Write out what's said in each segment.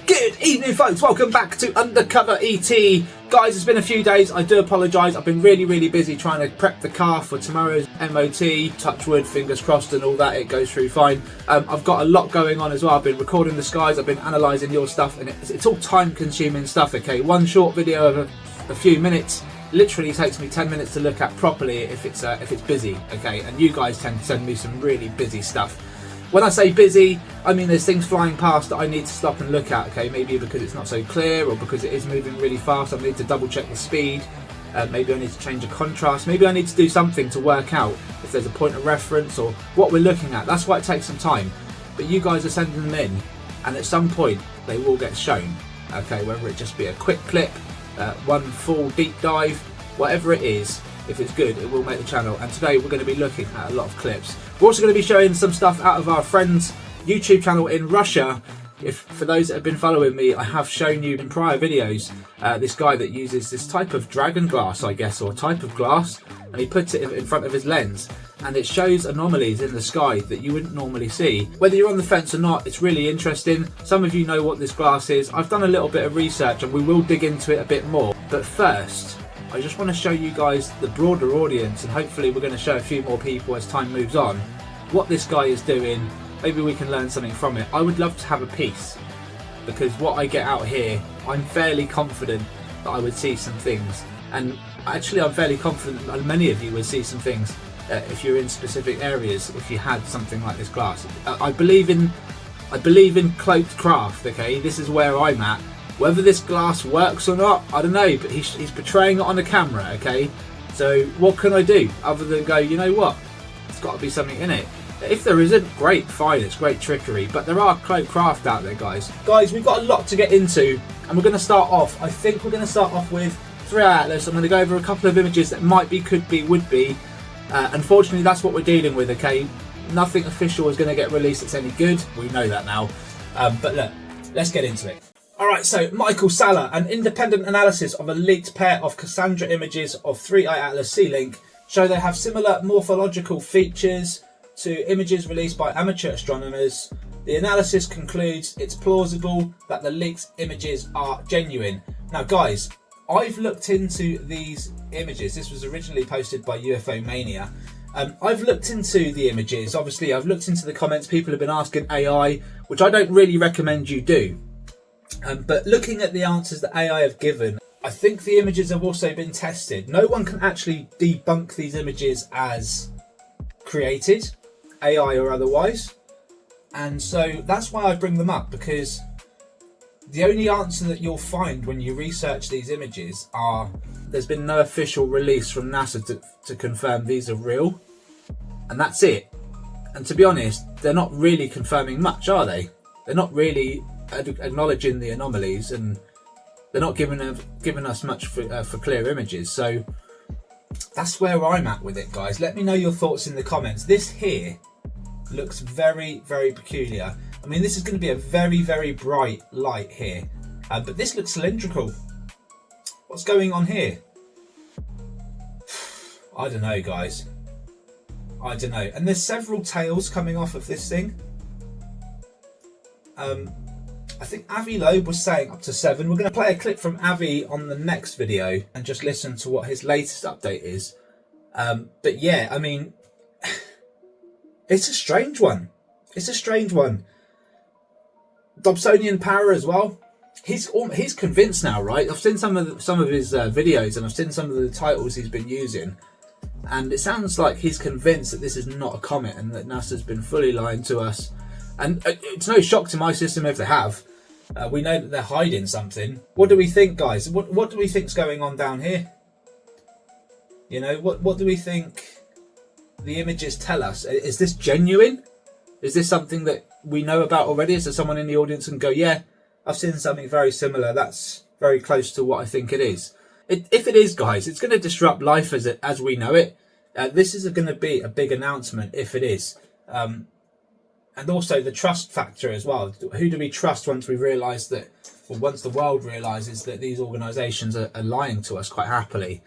Good evening folks, welcome back to UndercoverET. Guys, it's been a few days, I do apologise. I've been really busy trying to prep the car for tomorrow's MOT, touch wood, fingers crossed and all that, it goes through fine. I've got a lot going on as well. I've been recording the skies, I've been analysing your stuff, and it's all time consuming stuff, okay? One short video of a few minutes literally takes me 10 minutes to look at properly if it's busy, okay? And you guys tend to send me some really busy stuff. When I say busy, I mean there's things flying past that I need to stop and look at, okay? Maybe because it's not so clear or because it is moving really fast. I need to double check the speed. Maybe I need to change the contrast. Maybe I need to do something to work out if there's a point of reference or what we're looking at. That's why it takes some time. But you guys are sending them in, and at some point they will get shown, okay? Whether it just be a quick clip, one full deep dive, whatever it is. If it's good, it will make the channel. And today we're going to be looking at a lot of clips. We're also going to be showing some stuff out of our friend's YouTube channel in Russia. For those that have been following me, I have shown you in prior videos this guy that uses this type of dragon glass, I guess, or type of glass, and he puts it in front of his lens, and it shows anomalies in the sky that you wouldn't normally see. Whether you're on the fence or not, it's really interesting. Some of you know what this glass is. I've done a little bit of research and we will dig into it a bit more. But first, I just want to show you guys, the broader audience, and hopefully we're going to show a few more people as time moves on, what this guy is doing. Maybe we can learn something from it. I would love to have a piece, because what I get out here, I'm fairly confident that I would see some things. And actually I'm fairly confident that many of you would see some things if you're in specific areas, if you had something like this glass. I believe in cloaked craft, okay? This is where I'm at. Whether this glass works or not, I don't know, but he's portraying it on the camera, okay? So what can I do other than go, you know what, there's got to be something in it. If there isn't, great, fine, it's great trickery, but there are cloaked craft out there, guys. Guys, we've got a lot to get into, and we're going to start off, I think we're going to start off with 3 atlas. I'm going to go over a couple of images that might be, could be, would be. Unfortunately, that's what we're dealing with, okay? Nothing official is going to get released that's any good, we know that now. But look, let's get into it. Alright, so Michael Sala, an independent analysis of a leaked pair of Cassandra images of 3i Atlas C-Link show they have similar morphological features to images released by amateur astronomers. The analysis concludes it's plausible that the leaked images are genuine. Now guys, I've looked into these images. This was originally posted by UFO Mania. I've looked into the images. Obviously I've looked into the comments. People have been asking AI, which I don't really recommend you do. But looking at the answers that AI have given, I think the images have also been tested. No one can actually debunk these images as created, AI or otherwise. And so that's why I bring them up, because the only answer that you'll find when you research these images are there's been no official release from NASA to confirm these are real. And that's it. And to be honest, they're not really confirming much, are they? They're not really acknowledging the anomalies, and they're not giving us much for clear images. So that's where I'm at with it, guys. Let me know your thoughts in the comments. This here looks very peculiar. I mean, this is going to be a very bright light here, but this looks cylindrical. What's going on here? I don't know, guys. I don't know. And there's several tails coming off of this thing. I think Avi Loeb was saying up to 7. We're going to play a clip from Avi on the next video and just listen to what his latest update is. But yeah, I mean, it's a strange one. It's a strange one. Dobsonian Power as well. He's convinced now, right? I've seen some of his videos, and I've seen some of the titles he's been using, and it sounds like he's convinced that this is not a comet and that NASA's been fully lying to us. And it's no shock to my system if they have. We know that they're hiding something. What do we think, guys? What do we think's going on down here? You know, what do we think the images tell us? Is this genuine? Is this something that we know about already? Is there someone in the audience and go, yeah, I've seen something very similar. That's very close to what I think it is. If it is, guys, it's going to disrupt life as we know it. This is going to be a big announcement if it is. And also the trust factor as well. Who do we trust once we realise that, or once the world realises that these organisations are lying to us quite happily?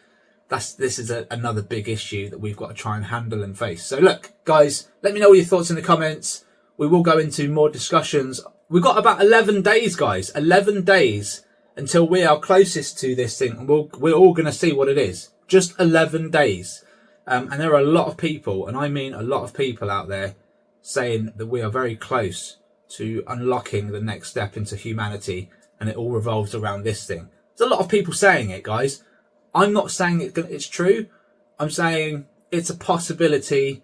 This is another big issue that we've got to try and handle and face. So look, guys, let me know all your thoughts in the comments. We will go into more discussions We've got about 11 days, guys. 11 days until we are closest to this thing. And we're all going to see what it is. Just 11 days. And there are a lot of people, and I mean a lot of people out there, saying that we are very close to unlocking the next step into humanity. And it all revolves around this thing. There's a lot of people saying it, guys. I'm not saying it's true. I'm saying it's a possibility.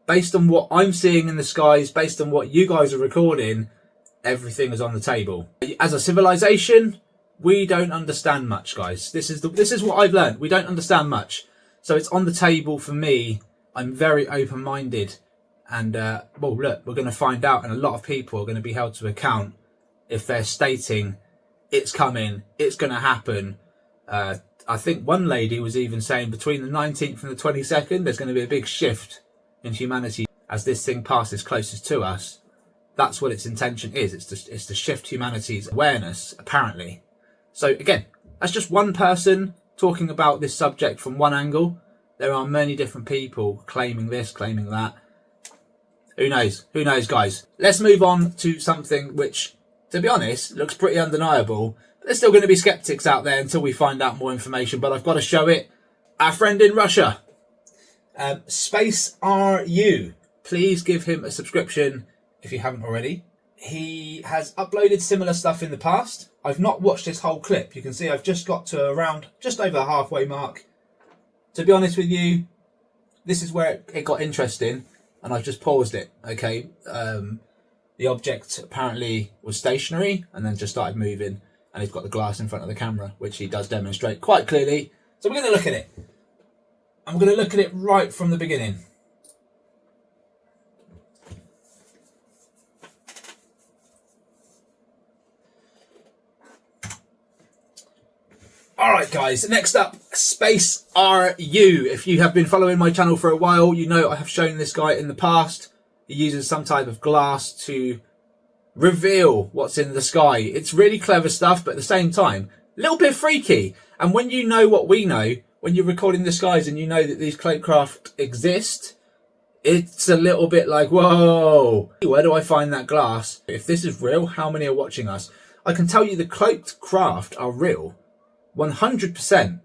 Based on what I'm seeing in the skies, based on what you guys are recording, everything is on the table. As a civilization, we don't understand much, guys. This is what I've learned. We don't understand much. So it's on the table for me. I'm very open-minded. And, well, look, we're going to find out. And a lot of people are going to be held to account if they're stating it's coming, it's going to happen. I think one lady was even saying between the 19th and the 22nd, there's going to be a big shift in humanity as this thing passes closest to us. That's what its intention is. It's to shift humanity's awareness, apparently. So again, that's just one person talking about this subject from one angle. There are many different people claiming this, claiming that. Who knows? Who knows, guys? Let's move on to something which, to be honest, looks pretty undeniable. But there's still going to be skeptics out there until we find out more information. But I've got to show it. Our friend in Russia, Space RU. Please give him a subscription if you haven't already. He has uploaded similar stuff in the past. I've not watched this whole clip. You can see I've just got to around just over the halfway mark. To be honest with you, this is where it got interesting, and I've just paused it. Okay, the object apparently was stationary and then just started moving, and he's got the glass in front of the camera, which he does demonstrate quite clearly. So we're going to look at it. I'm going to look at it right from the beginning. Alright guys, next up, Space RU. If you have been following my channel for a while, you know I have shown this guy in the past. He uses some type of glass to reveal what's in the sky. It's really clever stuff, but at the same time, a little bit freaky. And when you know what we know, when you're recording the skies and you know that these cloaked craft exist, it's a little bit like, whoa, where do I find that glass? If this is real, how many are watching us? I can tell you the cloaked craft are real. 100%.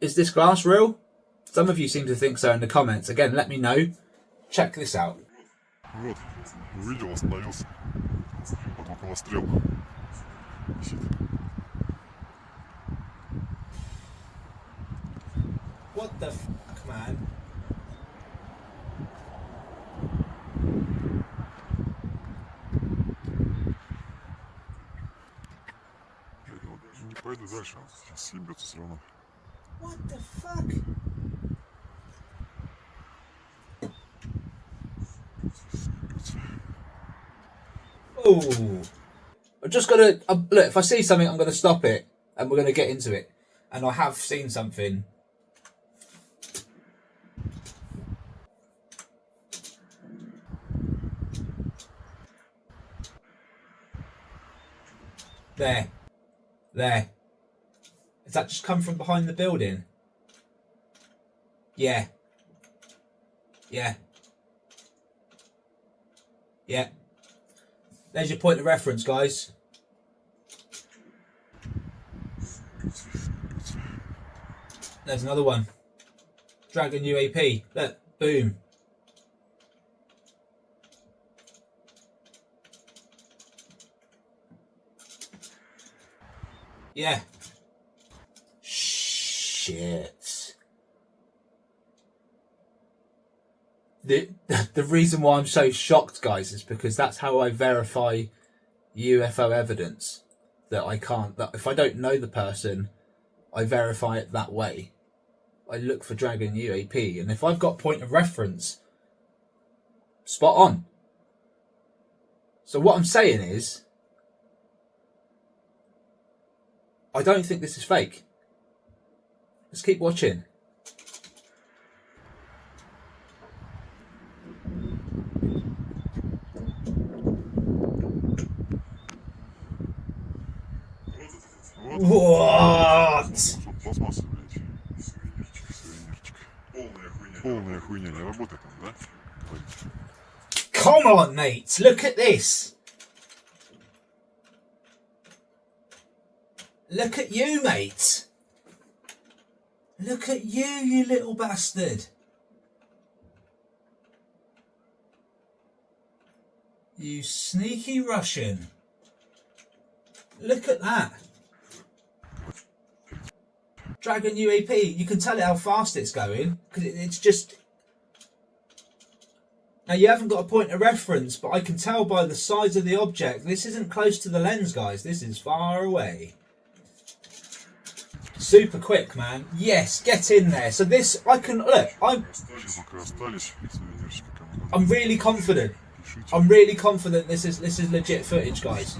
Is this glass real? Some of you seem to think so in the comments. Again, let me know. Check this out. Вот, увидел, остановился. Вот около стрел. What the fuck, man? Не пойду дальше, он съебется все равно. What the fuck? Oh, I'm just gonna look. If I see something, I'm gonna stop it, and we're gonna get into it. And I have seen something. There. Has that just come from behind the building? Yeah. There's your point of reference, guys. There's another one. Dragon UAP. Look, boom. Yeah. Shit. The reason why I'm so shocked, guys, is because that's how I verify UFO evidence. That if I don't know the person, I verify it that way. I look for Dragon UAP, and if I've got point of reference, spot on. So what I'm saying is, I don't think this is fake. Let's keep watching. What? Пластмасса, блядь. Сувенирчик. Полная хуйня, не работает там, да? Come on, mates, look at this. Look at you, mate. Look at you, you little bastard. You sneaky Russian. Look at that. Dragon UAP. You can tell it how fast it's going because it's just... Now you haven't got a point of reference, but I can tell by the size of the object. This isn't close to the lens, guys. This is far away. Super quick, man. Yes, get in there. So this, I can... Look, I'm really confident. I'm really confident this is legit footage, guys.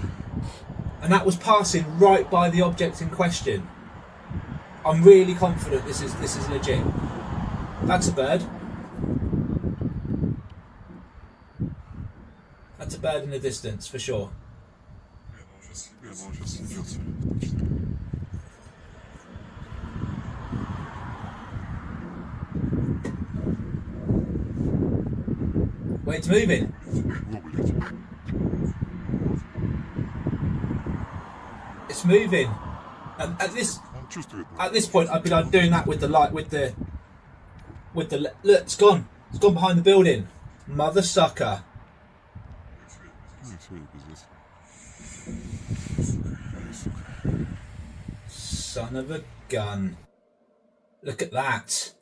And that was passing right by the object in question. I'm really confident this is legit. That's a bird. That's a bird in the distance, for sure. Wait, it's moving. It's moving. And at this point, I've been doing that with the light, with the. Look, it's gone. It's gone behind the building. Mother sucker. Son of a gun. Look at that.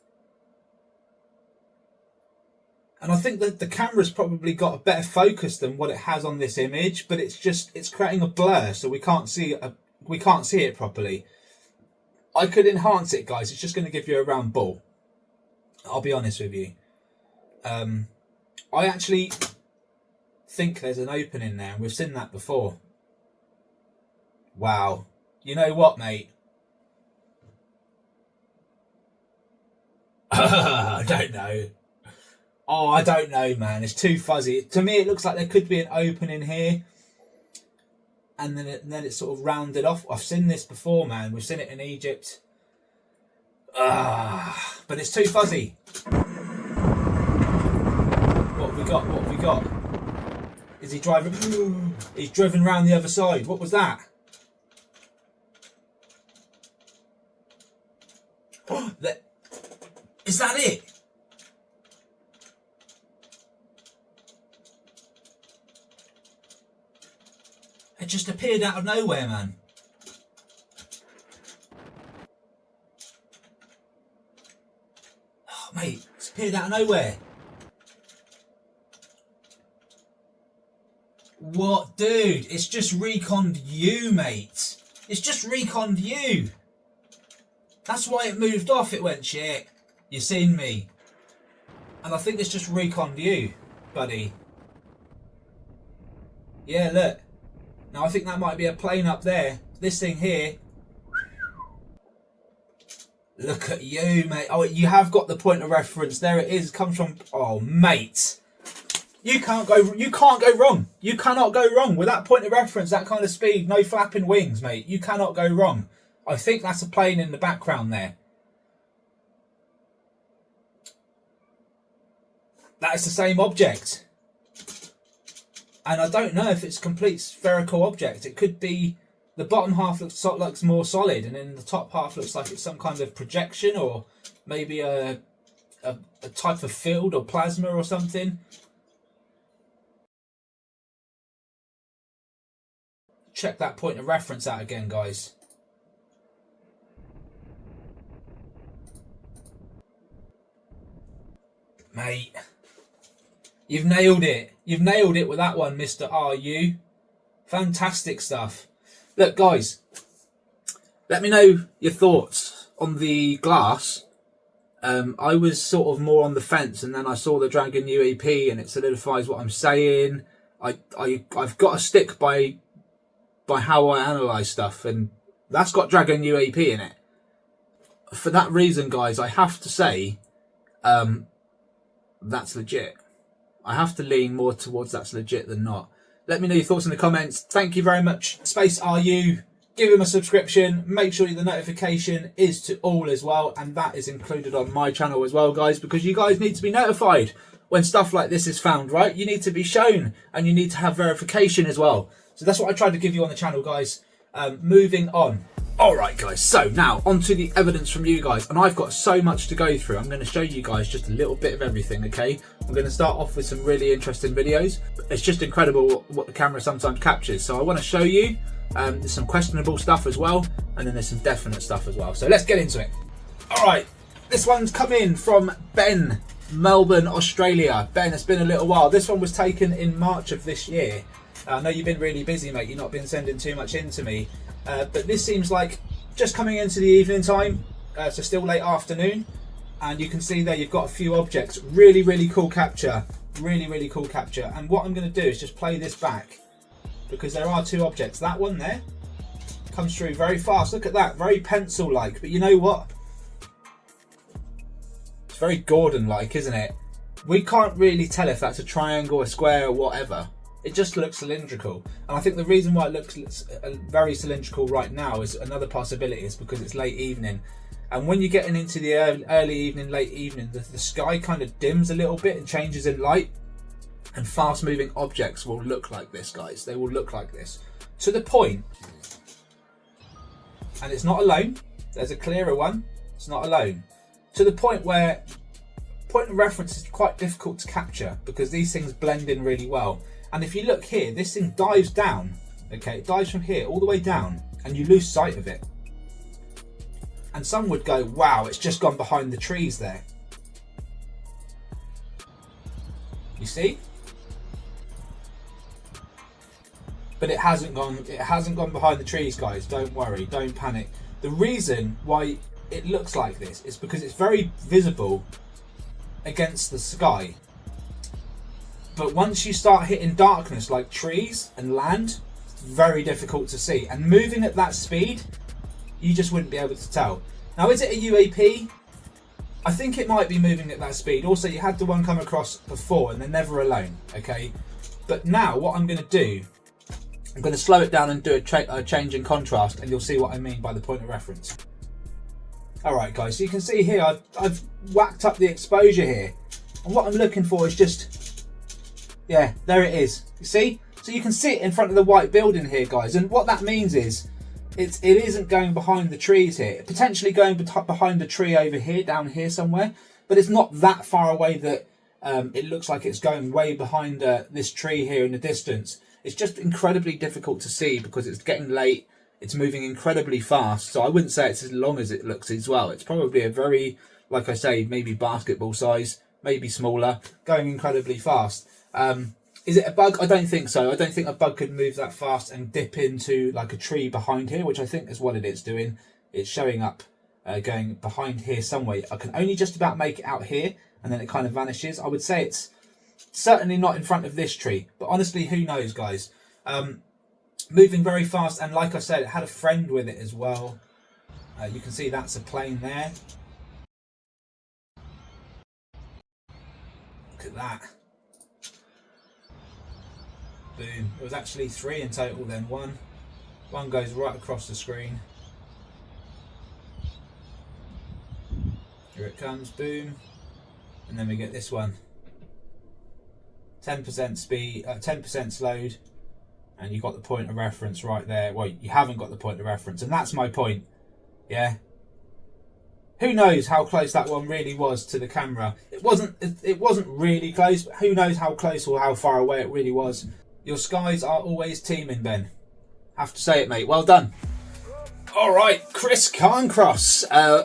And I think that the camera's probably got a better focus than what it has on this image, but it's creating a blur, so we can't see it properly. I could enhance it, guys. It's just going to give you a round ball. I'll be honest with you. I actually think there's an opening there. We've seen that before. Wow. You know what, mate? I don't know. Oh, I don't know, man. It's too fuzzy. To me, it looks like there could be an opening here. And then it's sort of rounded off. I've seen this before, man. We've seen it in Egypt. But it's too fuzzy. What have we got? What have we got? Is he driving? He's driven round the other side. What was that? Is that it? It just appeared out of nowhere, man. Oh, mate, it's appeared out of nowhere. What, dude? It's just reconned you, mate. It's just reconned you. That's why it moved off. It went, shit, you seen me. And I think it's just reconned you, buddy. Yeah, look. Now I think that might be a plane up there. This thing here. Look at you, mate. Oh, you have got the point of reference. There it is. It comes from... Oh, mate. You can't go wrong. You cannot go wrong. With that point of reference, that kind of speed, no flapping wings, mate. You cannot go wrong. I think that's a plane in the background there. That is the same object. And I don't know if it's a complete spherical object. It could be the bottom half looks more solid, and then the top half looks like it's some kind of projection, or maybe a type of field or plasma or something. Check that point of reference out again, guys. Mate. You've nailed it. You've nailed it with that one, Mr. RU. Fantastic stuff. Look, guys, let me know your thoughts on the glass. I was sort of more on the fence, and then I saw the Dragon UAP, and it solidifies what I'm saying. I've got to stick by how I analyse stuff, and that's got Dragon UAP in it. For that reason, guys, I have to say that's legit. I have to lean more towards that's legit than not. Let me know your thoughts in the comments. Thank you very much. Space RU. Give him a subscription. Make sure the notification is to all as well. And that is included on my channel as well, guys, because you guys need to be notified when stuff like this is found, right? You need to be shown, and you need to have verification as well. So that's what I tried to give you on the channel, guys. Moving on. Alright guys, so now onto the evidence from you guys, and I've got so much to go through. I'm going to show you guys just a little bit of everything, okay? I'm going to start off with some really interesting videos. It's just incredible what the camera sometimes captures. So I want to show you, there's some questionable stuff as well, and then there's some definite stuff as well. So let's get into it. Alright, this one's come in from Ben, Melbourne, Australia. Ben, it's been a little while. This one was taken in March of this year. I know you've been really busy, mate. You've not been sending too much in to me. But this seems like just coming into the evening time, so still late afternoon, and you can see there you've got a few objects. Really, really cool capture. Really, really cool capture. And what I'm going to do is just play this back, because there are two objects. That one there comes through very fast. Look at that, very pencil-like. But you know what? It's very Gordon-like, isn't it? We can't really tell if that's a triangle, a square, or whatever. It just looks cylindrical, and I think the reason why it looks very cylindrical right now is another possibility is because it's late evening, and when you're getting into the early evening, late evening, the sky kind of dims a little bit and changes in light, and fast moving objects will look like this, guys. They will look like this, to the point, and it's not alone, there's a clearer one, it's not alone, to the point where point of reference is quite difficult to capture because these things blend in really well. And if you look here, this thing dives down, okay? It dives from here all the way down, and you lose sight of it. And some would go, wow, it's just gone behind the trees there. You see? But it hasn't gone behind the trees, guys. Don't worry, don't panic. The reason why it looks like this is because it's very visible against the sky. But once you start hitting darkness like trees and land, it's very difficult to see. And moving at that speed, you just wouldn't be able to tell. Now, is it a UAP? I think it might be moving at that speed. Also, you had the one come across before and they're never alone, okay? But now what I'm going to do, I'm going to slow it down and do a change in contrast, and you'll see what I mean by the point of reference. Alright guys, so you can see here, I've whacked up the exposure here. And what I'm looking for is just... yeah, there it is. You see? So you can see it in front of the white building here, guys. And what that means is it isn't going behind the trees here. Potentially going behind a tree over here, down here somewhere. But it's not that far away that it looks like it's going way behind this tree here in the distance. It's just incredibly difficult to see because it's getting late. It's moving incredibly fast. So I wouldn't say it's as long as it looks as well. It's probably a very, like I say, maybe basketball size, maybe smaller, going incredibly fast. Is it a bug? I don't think so. I don't think a bug could move that fast and dip into like a tree behind here, which I think is what it is doing. It's showing up, going behind here somewhere. I can only just about make it out here, and then it kind of vanishes. I would say it's certainly not in front of this tree, but honestly, who knows, guys? Moving very fast, and like I said, it had a friend with it as well. You can see that's a plane there. Look at that. Boom. It was actually three in total then. One goes right across the screen. Here it comes, boom. And then we get this one. 10% speed, 10% slowed. And you've got the point of reference right there. Well, you haven't got the point of reference. And that's my point. Yeah. Who knows how close that one really was to the camera. It wasn't really close, but who knows how close or how far away it really was. Your skies are always teeming, Ben. Have to say it, mate. Well done. All right, Chris Carncross.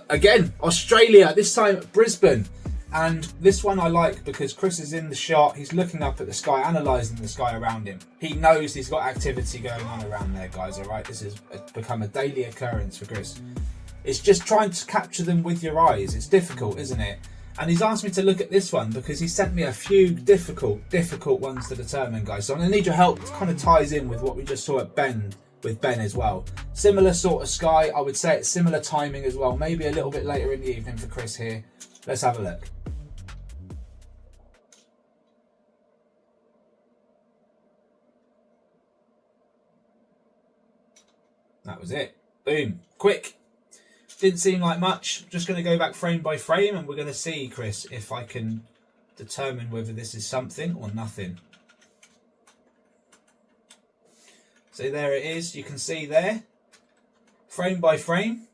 Again, Australia, this time Brisbane. And this one I like because Chris is in the shot. He's looking up at the sky, analysing the sky around him. He knows he's got activity going on around there, guys, all right? This has become a daily occurrence for Chris. It's just trying to capture them with your eyes. It's difficult, isn't it? And he's asked me to look at this one because he sent me a few difficult ones to determine, guys. So I'm going to need your help. It kind of ties in with what we just saw at with Ben as well. Similar sort of sky. I would say it's similar timing as well. Maybe a little bit later in the evening for Chris here. Let's have a look. That was it. Boom. Quick. Didn't seem like much. Just going to go back frame by frame and we're going to see, Chris, if I can determine whether this is something or nothing. So there it is. You can see there. frame by frame,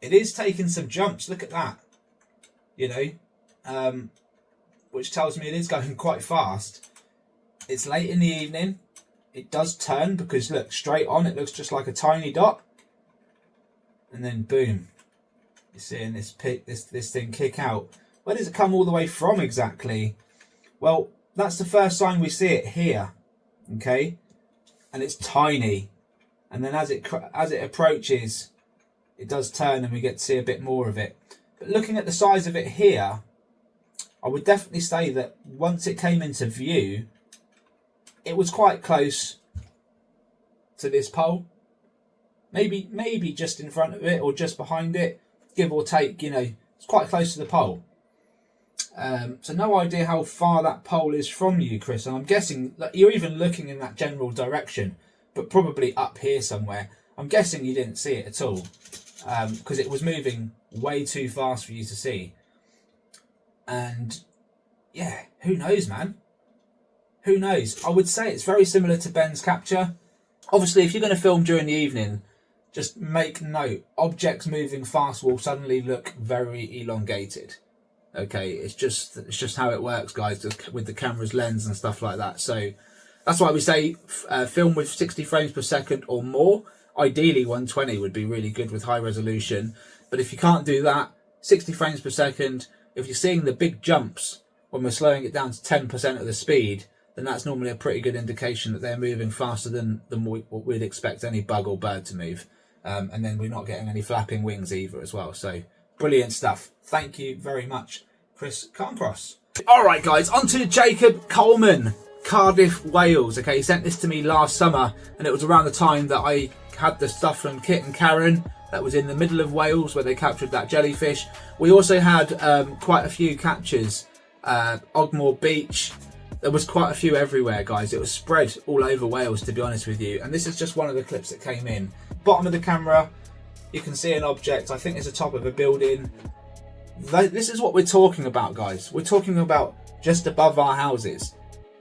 it is taking some jumps. Look at that, you know, which tells me it is going quite fast. It's late in the evening. It does turn because look, straight on it looks just like a tiny dot, and then boom, you're seeing this thing kick out. Where does it come all the way from exactly? Well, that's the first sign we see it here, okay, and it's tiny, and then as it approaches, it does turn and we get to see a bit more of it. But looking at the size of it here, I would definitely say that once it came into view, it was quite close to this pole. Maybe just in front of it or just behind it, give or take, you know, it's quite close to the pole. So no idea how far that pole is from you, Chris, and I'm guessing that you're even looking in that general direction, but probably up here somewhere. I'm guessing you didn't see it at all, because it was moving way too fast for you to see. And yeah, who knows, man? Who knows? I would say it's very similar to Ben's capture. Obviously, if you're going to film during the evening, just make note, objects moving fast will suddenly look very elongated. Okay, it's just how it works, guys, with the camera's lens and stuff like that. So that's why we say film with 60 frames per second or more. Ideally 120 would be really good with high resolution, but if you can't do that, 60 frames per second, if you're seeing the big jumps when we're slowing it down to 10% of the speed, then that's normally a pretty good indication that they're moving faster than what we'd expect any bug or bird to move. And then we're not getting any flapping wings either as well. So brilliant stuff. Thank you very much, Chris Carncross. All right, guys, on to Jacob Coleman, Cardiff, Wales. Okay, he sent this to me last summer, and it was around the time that I had the stuff from Kit and Karen that was in the middle of Wales where they captured that jellyfish. We also had quite a few captures, Ogmore Beach. There was quite a few everywhere, guys. It was spread all over Wales, to be honest with you. And this is just one of the clips that came in. Bottom of the camera, you can see an object. I think it's the top of a building. This is what we're talking about, guys. We're talking about just above our houses.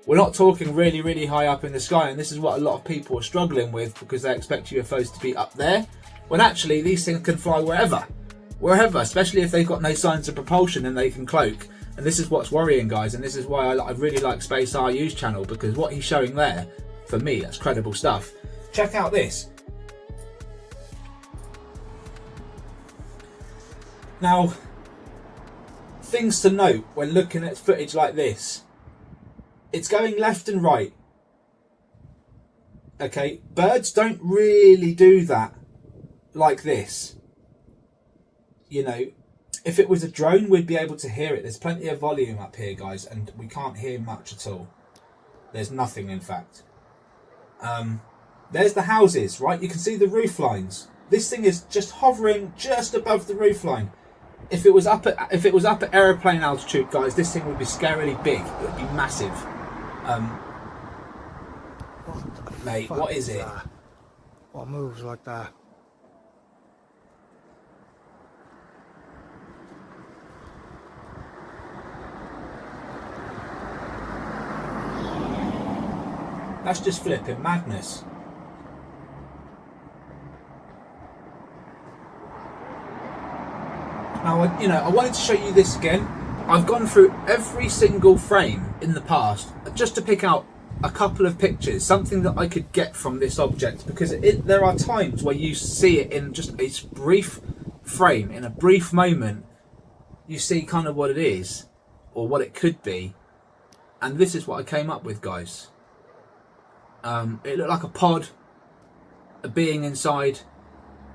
We're not talking really, really high up in the sky. And this is what a lot of people are struggling with, because they expect UFOs to be up there, when actually these things can fly wherever, especially if they've got no signs of propulsion and they can cloak. And this is what's worrying, guys, and this is why I really like Space RU's channel, because what he's showing there, for me, that's credible stuff. Check out this. Now, things to note when looking at footage like this. It's going left and right. Okay, birds don't really do that like this. You know, if it was a drone, we'd be able to hear it. There's plenty of volume up here, guys, and we can't hear much at all. There's nothing, in fact. There's the houses, right? You can see the roof lines. This thing is just hovering just above the roof line. If it was up at aeroplane altitude, guys, this thing would be scarily big. It would be massive. Mate, what is it? That? What moves like that? That's just flipping madness. Now, I wanted to show you this again. I've gone through every single frame in the past just to pick out a couple of pictures, something that I could get from this object, because there are times where you see it in just a brief frame, in a brief moment, you see kind of what it is, or what it could be. And this is what I came up with, guys. It looked like a pod, a being inside,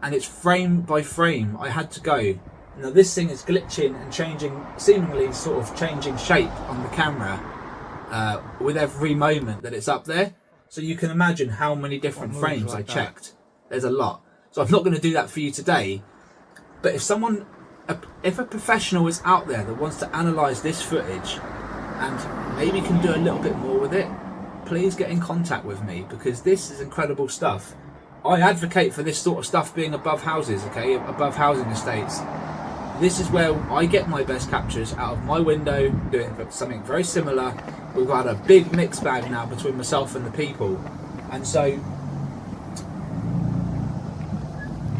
and it's frame by frame. I had to go. Now this thing is glitching and changing, seemingly sort of changing shape on the camera with every moment that it's up there. So you can imagine how many different frames I checked. There's a lot. So I'm not going to do that for you today. But if a professional is out there that wants to analyse this footage and maybe can do a little bit more with it, please get in contact with me, because this is incredible stuff. I advocate for this sort of stuff being above houses, okay, above housing estates. This is where I get my best captures, out of my window, doing something very similar. We've got a big mixed bag now between myself and the people. And so,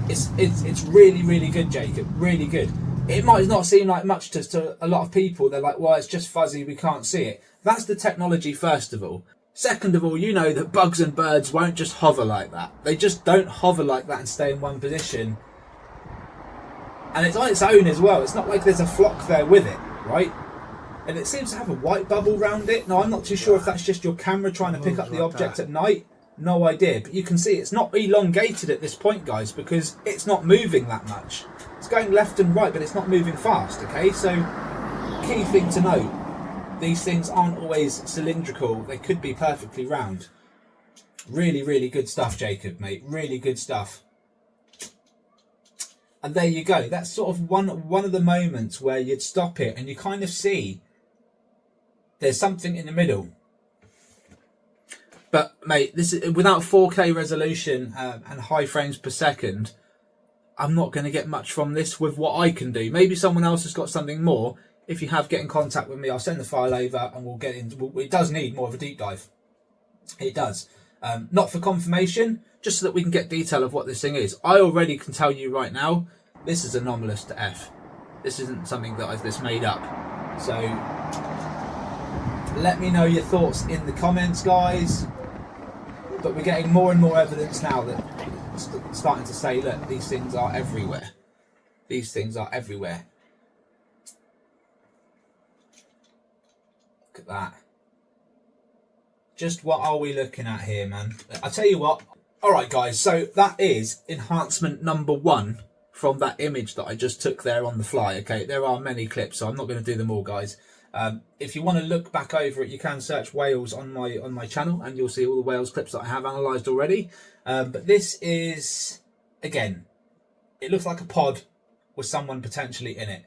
It's really, really good, Jacob. Really good. It might not seem like much to a lot of people. They're like, well, it's just fuzzy, we can't see it. That's the technology, first of all. Second of all, you know that bugs and birds won't just hover like that. They just don't hover like that and stay in one position. And it's on its own as well. It's not like there's a flock there with it, right? And it seems to have a white bubble around it. Now, I'm not too sure if that's just your camera trying to pick up the object at night. No idea. But you can see it's not elongated at this point, guys, because it's not moving that much. It's going left and right, but it's not moving fast, okay? So, key thing to note, these things aren't always cylindrical. They could be perfectly round. Really, really good stuff, Jacob, mate. Really good stuff. And there you go. That's sort of one of the moments where you'd stop it and you kind of see there's something in the middle. But, mate, this is without 4K resolution and high frames per second, I'm not going to get much from this with what I can do. Maybe someone else has got something more. If you have, get in contact with me. I'll send the file over and we'll get into it. Does need more of a deep dive. It does. Not for confirmation, just so that we can get detail of what this thing is. I already can tell you right now, this is anomalous to F. This isn't something that I've just made up. So, let me know your thoughts in the comments, guys. But we're getting more and more evidence now that it's starting to say, look, these things are everywhere. These things are everywhere. Look at that. Just what are we looking at here, man? I'll tell you what. Alright, guys, so that is enhancement number 1 from that image that I just took there on the fly. Okay, there are many clips, so I'm not going to do them all, guys. If you want to look back over it, you can search whales on my channel and you'll see all the whales clips that I have analysed already. But this is, again, it looks like a pod with someone potentially in it.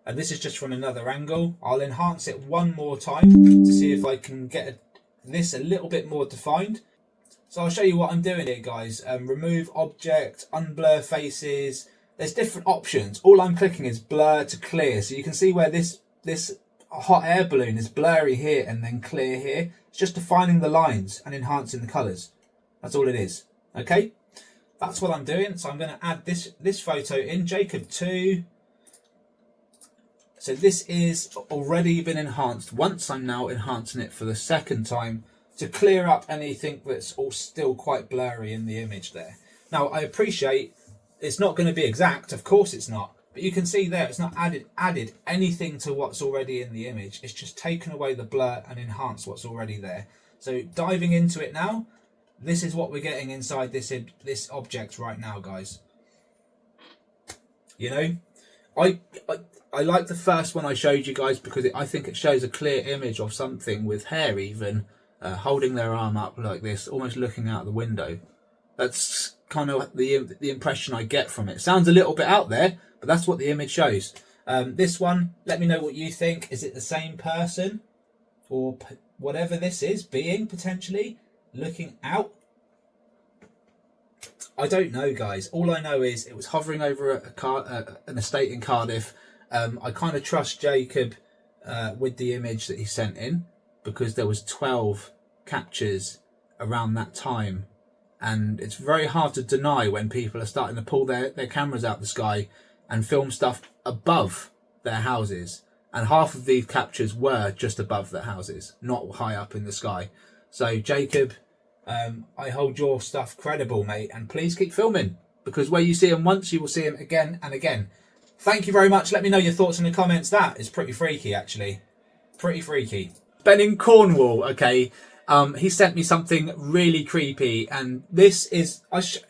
And this is just from another angle. I'll enhance it one more time to see if I can get this a little bit more defined. So I'll show you what I'm doing here, guys. Remove object, unblur faces. There's different options. All I'm clicking is blur to clear. So you can see where this hot air balloon is blurry here and then clear here. It's just defining the lines and enhancing the colours. That's all it is. Okay? That's what I'm doing. So I'm going to add this photo in. Jacob 2. So this is already been enhanced once. I'm now enhancing it for the second time to clear up anything that's all still quite blurry in the image there. Now, I appreciate it's not going to be exact. Of course it's not. But you can see there, it's not added anything to what's already in the image. It's just taken away the blur and enhanced what's already there. So diving into it now, this is what we're getting inside this object right now, guys. You know, I like the first one I showed you guys because I think it shows a clear image of something with hair even holding their arm up like this, almost looking out the window. That's kind of the impression I get from it. Sounds a little bit out there, but that's what the image shows. This one, let me know what you think. Is it the same person or whatever this is, being potentially looking out? I don't know, guys. All I know is it was hovering over an estate in Cardiff. I kind of trust Jacob with the image that he sent in because there was 12 captures around that time. And it's very hard to deny when people are starting to pull their cameras out the sky and film stuff above their houses. And half of these captures were just above their houses, not high up in the sky. So, Jacob, I hold your stuff credible, mate. And please keep filming, because where you see them once, you will see them again and again. Thank you very much. Let me know your thoughts in the comments. That is pretty freaky, actually. Pretty freaky. Ben in Cornwall, okay. He sent me something really creepy, and this is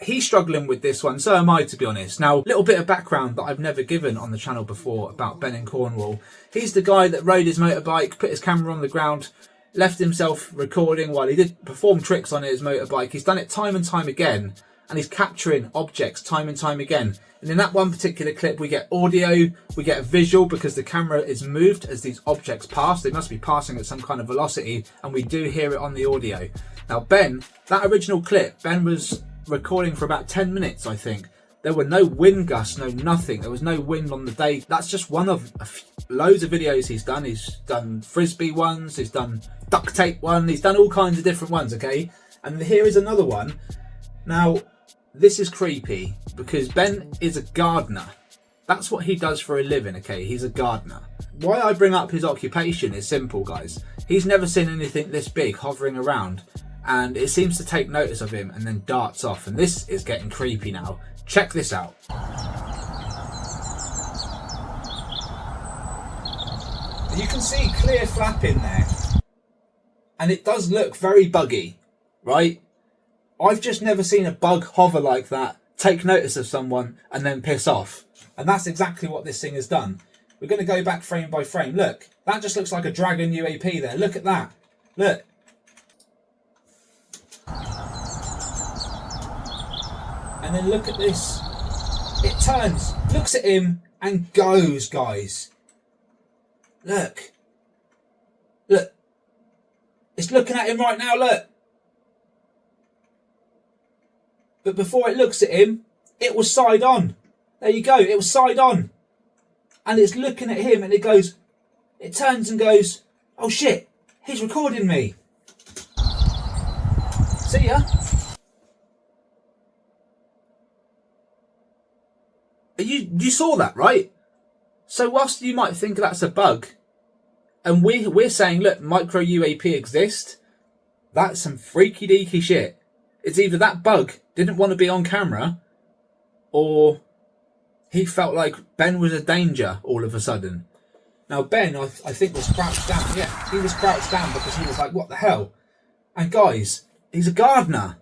he's struggling with this one. So am I, to be honest. Now, a little bit of background that I've never given on the channel before about Ben in Cornwall. He's the guy that rode his motorbike, put his camera on the ground, left himself recording while he did perform tricks on his motorbike. He's done it time and time again, and he's capturing objects time and time again. And in that one particular clip, we get audio, we get a visual because the camera is moved as these objects pass. They must be passing at some kind of velocity, and we do hear it on the audio. Now, Ben, that original clip, Ben was recording for about 10 minutes, I think. There were no wind gusts, no nothing. There was no wind on the day. That's just one of loads of videos he's done. He's done frisbee ones, he's done duct tape one, he's done all kinds of different ones, okay? And here is another one. Now, this is creepy because Ben is a gardener. That's what he does for a living, okay? He's a gardener. Why I bring up his occupation is simple, guys. He's never seen anything this big hovering around, and it seems to take notice of him and then darts off, and this is getting creepy now. Check this out. You can see clear flapping there, and it does look very buggy, right? I've just never seen a bug hover like that, take notice of someone, and then piss off. And that's exactly what this thing has done. We're going to go back frame by frame. Look, that just looks like a dragon UAP there. Look at that. Look. And then look at this. It turns, looks at him, and goes, guys. Look. Look. It's looking at him right now, look. But before it looks at him, it was side on. There you go, it was side on. And it's looking at him and it goes, it turns and goes, oh shit, he's recording me. See ya. You saw that, right? So whilst you might think that's a bug, and we're saying, look, micro UAP exist, that's some freaky deaky shit. It's either that bug didn't want to be on camera, or he felt like Ben was a danger all of a sudden. Now Ben, I think, was crouched down. Yeah, he was crouched down because he was like, what the hell? And guys, he's a gardener.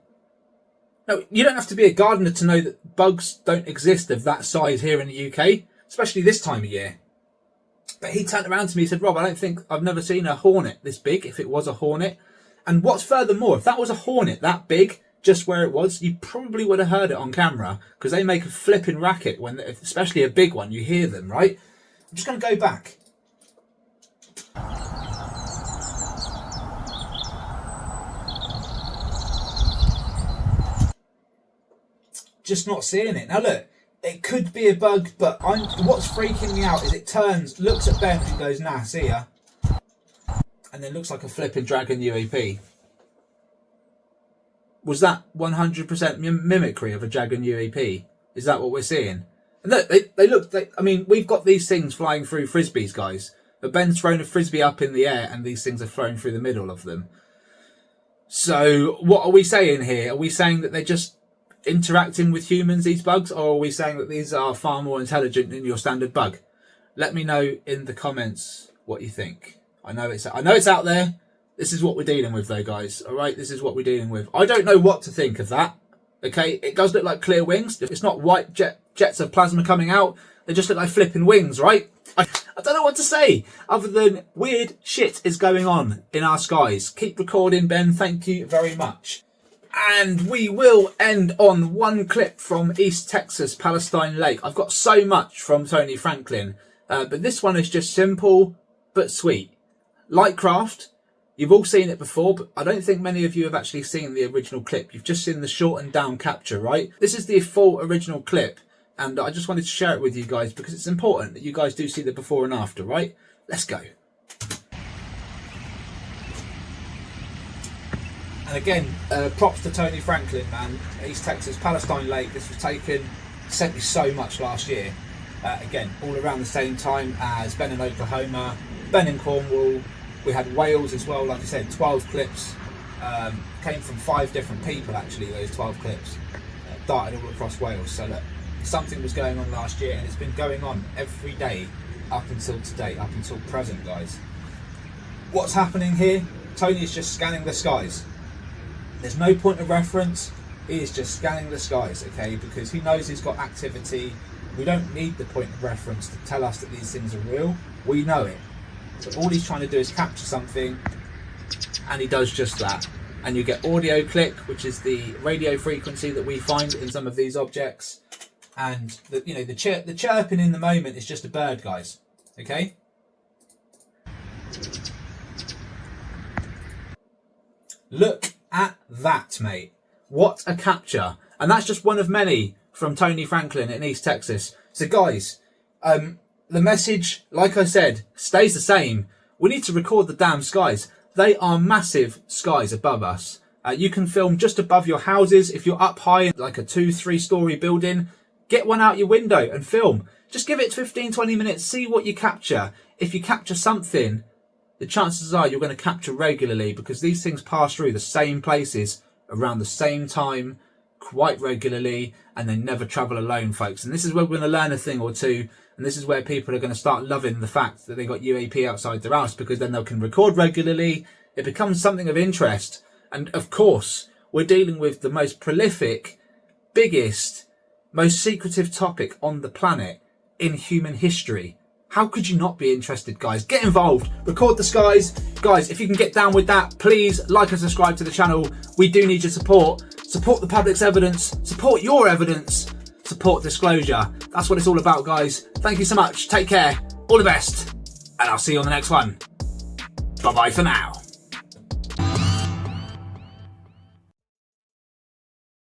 No, you don't have to be a gardener to know that bugs don't exist of that size here in the UK, especially this time of year. But he turned around to me and said, Rob, I've never seen a hornet this big, if it was a hornet. And what's furthermore, if that was a hornet that big, just where it was, you probably would have heard it on camera, because they make a flipping racket when, especially a big one, you hear them, right? I'm just going to go back. Just not seeing it. Now look, it could be a bug, but what's freaking me out is it turns, looks at Ben and goes, nah, see ya. And then looks like a flipping dragon UAP. Was that 100% mimicry of a dragon UAP? Is that what we're seeing? And look, I mean, we've got these things flying through frisbees, guys. But Ben's thrown a frisbee up in the air and these things are thrown through the middle of them. So what are we saying here? Are we saying that they're just interacting with humans, these bugs? Or are we saying that these are far more intelligent than your standard bug? Let me know in the comments what you think. I know it's out there. This is what we're dealing with though, guys. All right, this is what we're dealing with. I don't know what to think of that. Okay, it does look like clear wings. It's not white jets of plasma coming out. They just look like flipping wings, right? I don't know what to say other than weird shit is going on in our skies. Keep recording, Ben. Thank you very much. And we will end on one clip from East Texas, Palestine Lake. I've got so much from Tony Franklin, but this one is just simple but sweet. Lightcraft. You've all seen it before, but I don't think many of you have actually seen the original clip. You've just seen the shortened down capture, right? This is the full original clip, and I just wanted to share it with you guys because it's important that you guys do see the before and after, right? Let's go. And again, props to Tony Franklin, man. East Texas, Palestine Lake. This was taken, sent me so much last year. Again, all around the same time as Ben in Oklahoma, Ben in Cornwall. We had Wales as well, like I said, 12 clips. Came from 5 different people, actually, those 12 clips. Darted all across Wales. So look, something was going on last year, and it's been going on every day up until today, up until present, guys. What's happening here? Tony is just scanning the skies. There's no point of reference. He is just scanning the skies, okay? Because he knows he's got activity. We don't need the point of reference to tell us that these things are real. We know it. So all he's trying to do is capture something, and he does just that. And you get audio click, which is the radio frequency that we find in some of these objects. And the chirping in the moment is just a bird, guys. Okay? Look at that, mate. What a capture. And that's just one of many from Tony Franklin in East Texas. So guys, the message, like I said, stays the same. We need to record the damn skies. They are massive skies above us. You can film just above your houses. If you're up high, like a 2-3 story building, get one out your window and film. Just give it 15-20 minutes, see what you capture. If you capture something, the chances are you're going to capture regularly, because these things pass through the same places around the same time quite regularly, and they never travel alone, folks. And this is where we're going to learn a thing or two, and this is where people are going to start loving the fact that they got UAP outside their house, because then they can record regularly. It becomes something of interest. And of course, we're dealing with the most prolific, biggest, most secretive topic on the planet in human history. How could you not be interested, guys? Get involved. Record the skies. Guys, if you can get down with that, please like and subscribe to the channel. We do need your support. Support the public's evidence. Support your evidence. Support disclosure. That's what it's all about, guys. Thank you so much. Take care. All the best. And I'll see you on the next one. Bye-bye for now.